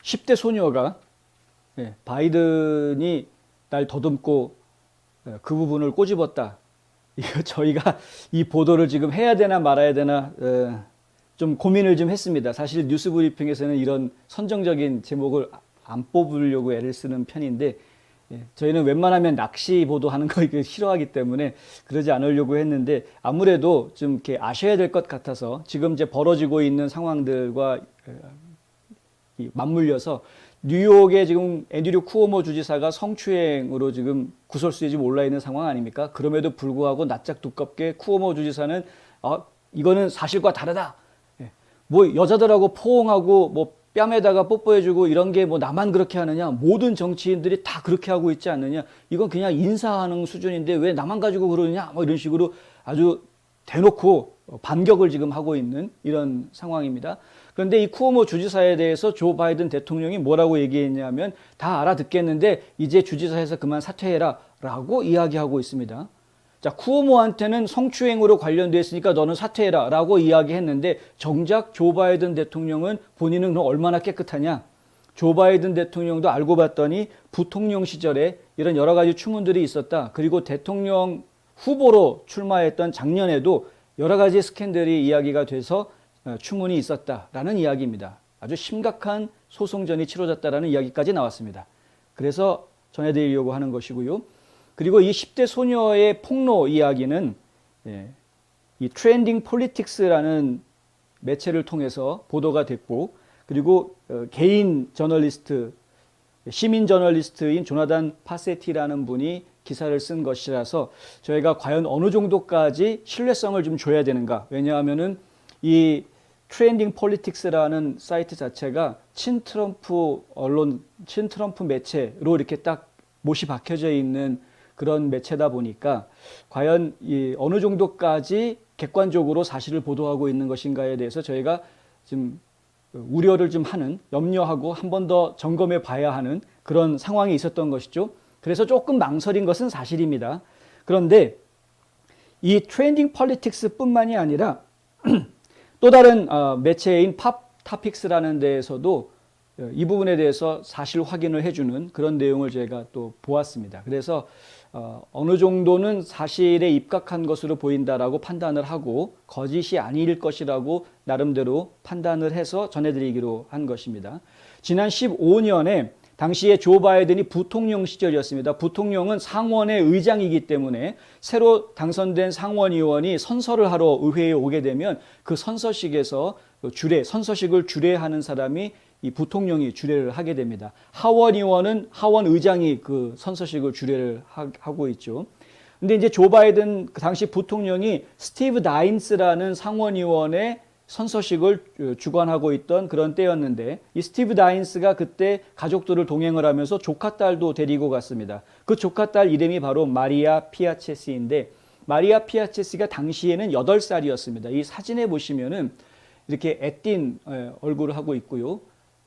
10대 소녀가 바이든이 날 더듬고 그 부분을 꼬집었다. 이거 저희가 이 보도를 지금 해야 되나 말아야 되나 좀 고민을 좀 했습니다. 사실 뉴스 브리핑에서는 이런 선정적인 제목을 안 뽑으려고 애를 쓰는 편인데 저희는 웬만하면 낚시 보도하는 거 이거 싫어하기 때문에 그러지 않으려고 했는데 아무래도 좀 이렇게 아셔야 될 것 같아서 지금 이제 벌어지고 있는 상황들과 맞물려서 뉴욕에 지금 앤드류 쿠오모 주지사가 성추행으로 지금 구설수에 지금 올라 있는 상황 아닙니까? 그럼에도 불구하고 낯짝 두껍게 쿠오모 주지사는 이거는 사실과 다르다. 뭐 여자들하고 포옹하고 뭐 뺨에다가 뽀뽀해주고 이런 게 뭐 나만 그렇게 하느냐? 모든 정치인들이 다 그렇게 하고 있지 않느냐? 이건 그냥 인사하는 수준인데 왜 나만 가지고 그러느냐? 뭐 이런 식으로 아주 대놓고 반격을 지금 하고 있는 이런 상황입니다. 그런데 이 쿠오모 주지사에 대해서 조 바이든 대통령이 뭐라고 얘기했냐면 다 알아듣겠는데 이제 주지사에서 그만 사퇴해라 라고 이야기하고 있습니다. 자, 쿠오모한테는 성추행으로 관련되어 있으니까 너는 사퇴해라 라고 이야기했는데 정작 조 바이든 대통령은 본인은 얼마나 깨끗하냐. 조 바이든 대통령도 알고 봤더니 부통령 시절에 이런 여러 가지 추문들이 있었다. 그리고 대통령 후보로 출마했던 작년에도 여러 가지 스캔들이 이야기가 돼서 추문이 있었다라는 이야기입니다. 아주 심각한 소송전이 치러졌다라는 이야기까지 나왔습니다. 그래서 전해드리려고 하는 것이고요. 그리고 이 10대 소녀의 폭로 이야기는 이 트렌딩 폴리틱스라는 매체를 통해서 보도가 됐고 그리고 개인 저널리스트, 시민 저널리스트인 조나단 파세티라는 분이 기사를 쓴 것이라서 저희가 과연 어느 정도까지 신뢰성을 좀 줘야 되는가. 왜냐하면은 이 트렌딩 폴리틱스라는 사이트 자체가 친트럼프 언론, 친트럼프 매체로 이렇게 딱 못이 박혀져 있는 그런 매체다 보니까 과연 어느 정도까지 객관적으로 사실을 보도하고 있는 것인가에 대해서 저희가 좀 우려를 좀 하는, 염려하고 한 번 더 점검해 봐야 하는 그런 상황이 있었던 것이죠. 그래서 조금 망설인 것은 사실입니다. 그런데 이 트렌딩 폴리틱스 뿐만이 아니라 또 다른 매체인 팝타픽스라는 데에서도 이 부분에 대해서 사실 확인을 해주는 그런 내용을 저희가 또 보았습니다. 그래서 어느 정도는 사실에 입각한 것으로 보인다라고 판단을 하고 거짓이 아닐 것이라고 나름대로 판단을 해서 전해드리기로 한 것입니다. 지난 15년에 당시에 조 바이든이 부통령 시절이었습니다. 부통령은 상원의 의장이기 때문에 새로 당선된 상원의원이 선서를 하러 의회에 오게 되면 그 선서식에서 선서식을 주례하는 사람이 이 부통령이 주례를 하게 됩니다. 하원 의원은 하원 의장이 그 선서식을 주례를 하고 있죠. 근데 이제 조 바이든 그 당시 부통령이 스티브 다인스라는 상원의원의 선서식을 주관하고 있던 그런 때였는데 이 스티브 다인스가 그때 가족들을 동행을 하면서 조카딸도 데리고 갔습니다. 그 조카딸 이름이 바로 마리아 피아체시인데 마리아 피아체시가 당시에는 8살이었습니다. 이 사진에 보시면은 이렇게 애띤 얼굴을 하고 있고요.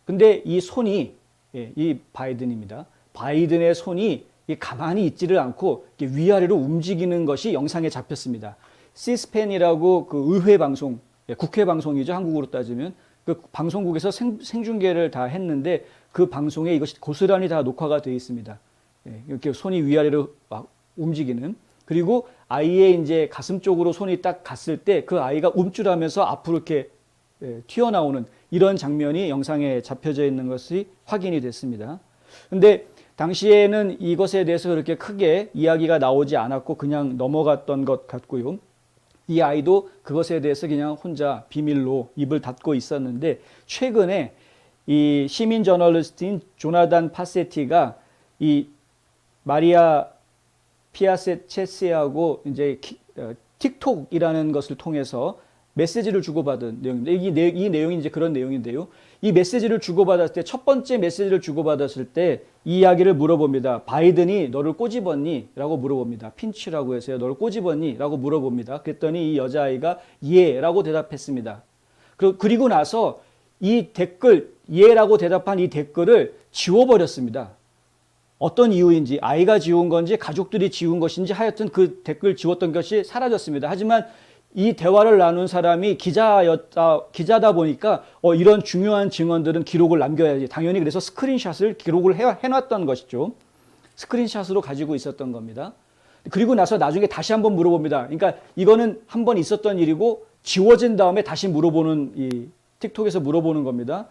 근데 이 손이 이 바이든입니다. 바이든의 손이 가만히 있지를 않고 위아래로 움직이는 것이 영상에 잡혔습니다. 시스펜이라고 그 의회 방송, 국회 방송이죠. 한국으로 따지면 그 방송국에서 생중계를 다 했는데 그 방송에 이것이 고스란히 다 녹화가 되어 있습니다. 이렇게 손이 위아래로 막 움직이는. 그리고 아이의 이제 가슴 쪽으로 손이 딱 갔을 때 그 아이가 움찔하면서 앞으로 이렇게 튀어나오는 이런 장면이 영상에 잡혀져 있는 것이 확인이 됐습니다. 근데 당시에는 이것에 대해서 그렇게 크게 이야기가 나오지 않았고 그냥 넘어갔던 것 같고요. 이 아이도 그것에 대해서 그냥 혼자 비밀로 입을 닫고 있었는데 최근에 이 시민 저널리스트인 조나단 파세티가 이 마리아 피아체시하고 이제 틱톡이라는 것을 통해서 메시지를 주고받은 내용인데 이 내용이 이제 그런 내용인데요. 이 메시지를 주고받았을 때 첫 번째 메시지를 주고받았을 때 이 이야기를 물어봅니다. 바이든이 너를 꼬집었니? 라고 물어봅니다. 핀치라고 해서요. 너를 꼬집었니? 라고 물어봅니다. 그랬더니 이 여자아이가 예 라고 대답했습니다. 그리고 나서 이 댓글 예 라고 대답한 이 댓글을 지워버렸습니다. 어떤 이유인지 아이가 지운 건지 가족들이 지운 것인지 하여튼 그 댓글 지웠던 것이 사라졌습니다. 하지만 이 대화를 나눈 사람이 기자다 보니까 이런 중요한 증언들은 기록을 남겨야지. 당연히 그래서 스크린샷을 기록을 해놨던 것이죠. 스크린샷으로 가지고 있었던 겁니다. 그리고 나서 나중에 다시 한번 물어봅니다. 그러니까 이거는 한번 있었던 일이고 지워진 다음에 다시 물어보는, 이 틱톡에서 물어보는 겁니다.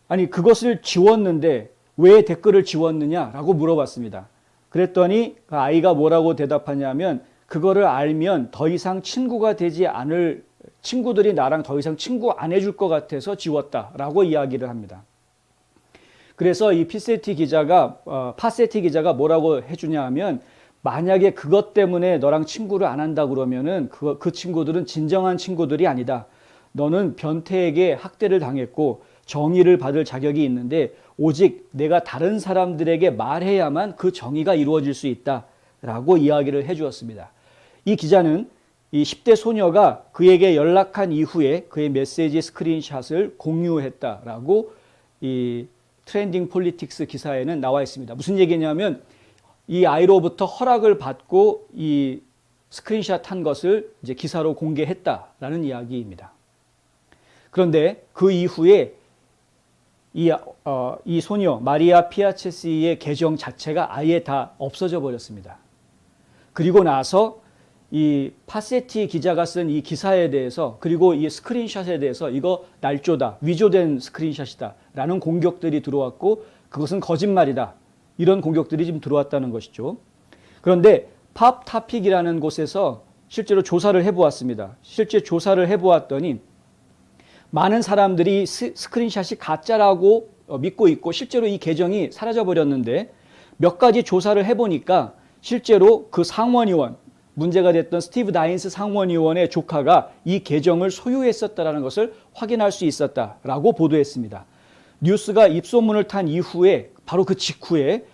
아니, 그것을 지웠는데 왜 댓글을 지웠느냐라고 물어봤습니다. 그랬더니 그 아이가 뭐라고 대답하냐면, 그거를 알면 더 이상 친구가 되지 않을, 친구들이 나랑 더 이상 친구 안 해줄 것 같아서 지웠다라고 이야기를 합니다. 그래서 이 파세티 기자가 뭐라고 해주냐 하면, 만약에 그것 때문에 너랑 친구를 안 한다 그러면은 그 친구들은 진정한 친구들이 아니다. 너는 변태에게 학대를 당했고 정의를 받을 자격이 있는데 오직 내가 다른 사람들에게 말해야만 그 정의가 이루어질 수 있다라고 이야기를 해주었습니다. 이 기자는 이 10대 소녀가 그에게 연락한 이후에 그의 메시지 스크린샷을 공유했다라고 이 트렌딩 폴리틱스 기사에는 나와 있습니다. 무슨 얘기냐면, 이 아이로부터 허락을 받고 이 스크린샷 한 것을 이제 기사로 공개했다라는 이야기입니다. 그런데 그 이후에 이 소녀 마리아 피아체시의 계정 자체가 아예 다 없어져 버렸습니다. 그리고 나서 이 파세티 기자가 쓴 이 기사에 대해서, 그리고 이 스크린샷에 대해서 이거 날조다, 위조된 스크린샷이다 라는 공격들이 들어왔고, 그것은 거짓말이다, 이런 공격들이 지금 들어왔다는 것이죠. 그런데 팝타픽이라는 곳에서 실제로 조사를 해보았습니다. 실제 조사를 해보았더니 많은 사람들이 스크린샷이 가짜라고 믿고 있고 실제로 이 계정이 사라져버렸는데, 몇 가지 조사를 해보니까 실제로 그 상원의원, 문제가 됐던 스티브 다인스 상원의원의 조카가 이 계정을 소유했었다는 것을 확인할 수 있었다라고 보도했습니다. 뉴스가 입소문을 탄 이후에, 바로 그 직후에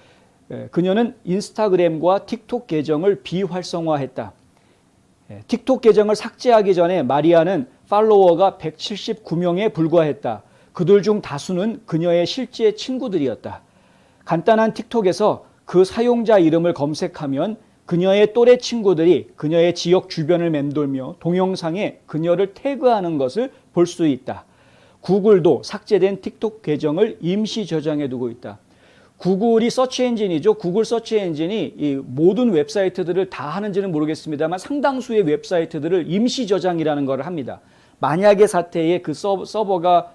그녀는 인스타그램과 틱톡 계정을 비활성화했다. 틱톡 계정을 삭제하기 전에 마리아는 팔로워가 179명에 불과했다. 그들 중 다수는 그녀의 실제 친구들이었다. 간단한 틱톡에서 그 사용자 이름을 검색하면 그녀의 또래 친구들이 그녀의 지역 주변을 맴돌며 동영상에 그녀를 태그하는 것을 볼 수 있다. 구글도 삭제된 틱톡 계정을 임시 저장해 두고 있다. 구글이 서치 엔진이죠. 구글 서치 엔진이 이 모든 웹사이트들을 다 하는지는 모르겠습니다만 상당수의 웹사이트들을 임시 저장이라는 걸 합니다. 만약의 사태에 그 서버가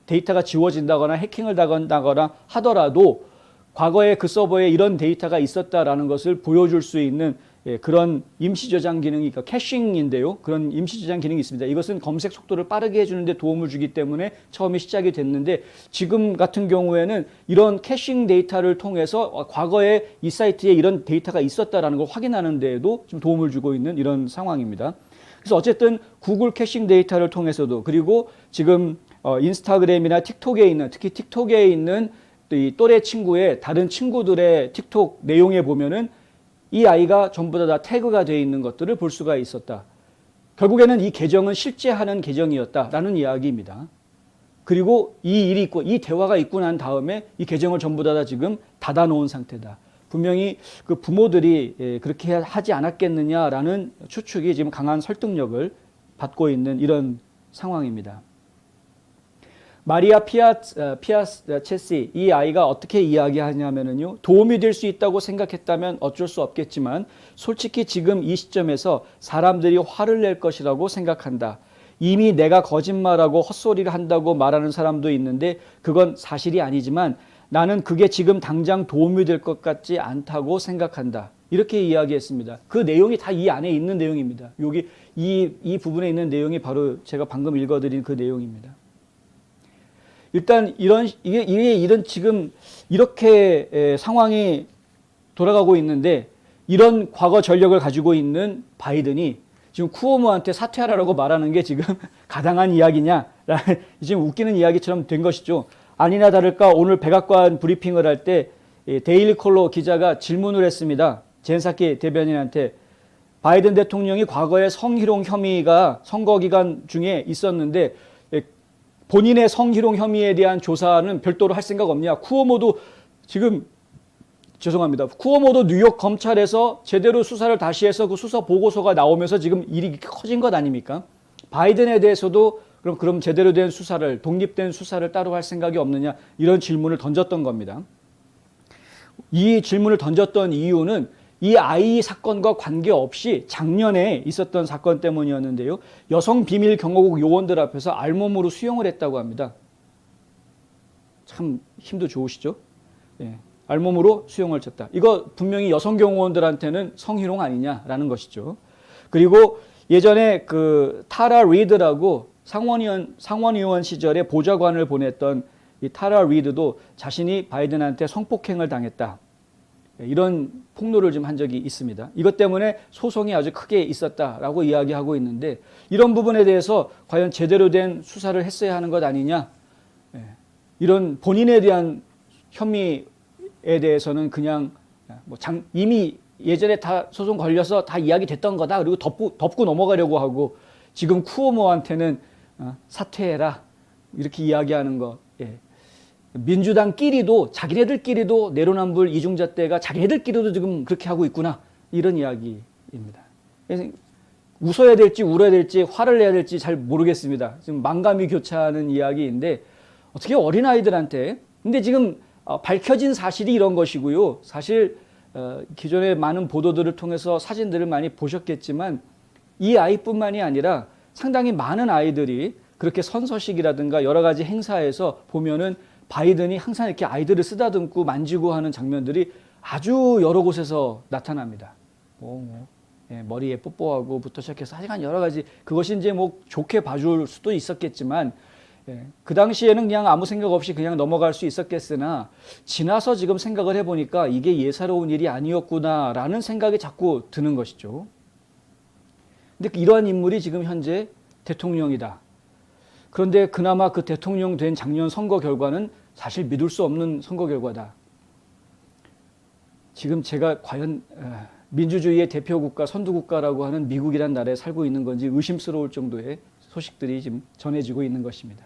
데이터가 지워진다거나 해킹을 당한다거나 하더라도 과거에 그 서버에 이런 데이터가 있었다라는 것을 보여줄 수 있는 그런 임시 저장 기능이, 그러니까 캐싱인데요. 그런 임시 저장 기능이 있습니다. 이것은 검색 속도를 빠르게 해주는 데 도움을 주기 때문에 처음에 시작이 됐는데, 지금 같은 경우에는 이런 캐싱 데이터를 통해서 과거에 이 사이트에 이런 데이터가 있었다라는 걸 확인하는 데에도 좀 도움을 주고 있는 이런 상황입니다. 그래서 어쨌든 구글 캐싱 데이터를 통해서도, 그리고 지금 인스타그램이나 틱톡에 있는, 특히 틱톡에 있는 이 또래 친구의 다른 친구들의 틱톡 내용에 보면은 이 아이가 전부 다 태그가 되어 있는 것들을 볼 수가 있었다. 결국에는 이 계정은 실제 하는 계정이었다라는 이야기입니다. 그리고 이 일이 있고 이 대화가 있고 난 다음에 이 계정을 전부 다 지금 닫아놓은 상태다. 분명히 그 부모들이 그렇게 하지 않았겠느냐라는 추측이 지금 강한 설득력을 받고 있는 이런 상황입니다. 마리아 피아체시, 이 아이가 어떻게 이야기하냐면요, 도움이 될 수 있다고 생각했다면 어쩔 수 없겠지만 솔직히 지금 이 시점에서 사람들이 화를 낼 것이라고 생각한다. 이미 내가 거짓말하고 헛소리를 한다고 말하는 사람도 있는데 그건 사실이 아니지만 나는 그게 지금 당장 도움이 될 것 같지 않다고 생각한다. 이렇게 이야기했습니다. 그 내용이 다 이 안에 있는 내용입니다. 여기 이 부분에 있는 내용이 바로 제가 방금 읽어드린 그 내용입니다. 일단 이런 지금 이렇게 상황이 돌아가고 있는데, 이런 과거 전력을 가지고 있는 바이든이 지금 쿠오모한테 사퇴하라고 말하는 게 지금 가당한 이야기냐? 지금 웃기는 이야기처럼 된 것이죠. 아니나 다를까 오늘 백악관 브리핑을 할 때 데일리 컬러 기자가 질문을 했습니다. 젠 사키 대변인한테, 바이든 대통령이 과거에 성희롱 혐의가 선거 기간 중에 있었는데 본인의 성희롱 혐의에 대한 조사는 별도로 할 생각 없냐? 쿠오모도 지금 죄송합니다. 쿠오모도 뉴욕 검찰에서 제대로 수사를 다시 해서 그 수사 보고서가 나오면서 지금 일이 이렇게 커진 것 아닙니까? 바이든에 대해서도 그럼 제대로 된 수사를, 독립된 수사를 따로 할 생각이 없느냐, 이런 질문을 던졌던 겁니다. 이 질문을 던졌던 이유는 이 아이 사건과 관계없이 작년에 있었던 사건 때문이었는데요. 여성 비밀 경호국 요원들 앞에서 알몸으로 수영을 했다고 합니다. 참 힘도 좋으시죠? 예, 알몸으로 수영을 쳤다. 이거 분명히 여성 경호원들한테는 성희롱 아니냐라는 것이죠. 그리고 예전에 그 타라 리드라고 상원의원 시절에 보좌관을 보냈던 이 타라 리드도 자신이 바이든한테 성폭행을 당했다. 이런 폭로를 좀 한 적이 있습니다. 이것 때문에 소송이 아주 크게 있었다라고 이야기하고 있는데, 이런 부분에 대해서 과연 제대로 된 수사를 했어야 하는 것 아니냐. 이런 본인에 대한 혐의에 대해서는 그냥 이미 예전에 다 소송 걸려서 다 이야기 됐던 거다. 그리고 덮고 넘어가려고 하고, 지금 쿠오모한테는 사퇴해라. 이렇게 이야기하는 거. 예. 민주당끼리도, 자기네들끼리도 내로남불 이중잣대가 자기네들끼리도 지금 그렇게 하고 있구나. 이런 이야기입니다. 웃어야 될지 울어야 될지 화를 내야 될지 잘 모르겠습니다. 지금 망감이 교차하는 이야기인데, 어떻게 어린아이들한테, 근데 지금 밝혀진 사실이 이런 것이고요. 사실 기존의 많은 보도들을 통해서 사진들을 많이 보셨겠지만, 이 아이뿐만이 아니라 상당히 많은 아이들이 그렇게 선서식이라든가 여러 가지 행사에서 보면은 바이든이 항상 이렇게 아이들을 쓰다듬고 만지고 하는 장면들이 아주 여러 곳에서 나타납니다. 예, 머리에 뽀뽀하고부터 시작해서 하여간 여러 가지, 그것이 이제 뭐 좋게 봐줄 수도 있었겠지만, 예, 그 당시에는 그냥 아무 생각 없이 그냥 넘어갈 수 있었겠으나, 지나서 지금 생각을 해보니까 이게 예사로운 일이 아니었구나라는 생각이 자꾸 드는 것이죠. 근데 이러한 인물이 지금 현재 대통령이다. 그런데 그나마 그 대통령 된 작년 선거 결과는 사실 믿을 수 없는 선거 결과다. 지금 제가 과연 민주주의의 대표국가, 선두국가라고 하는 미국이란 나라에 살고 있는 건지 의심스러울 정도의 소식들이 지금 전해지고 있는 것입니다.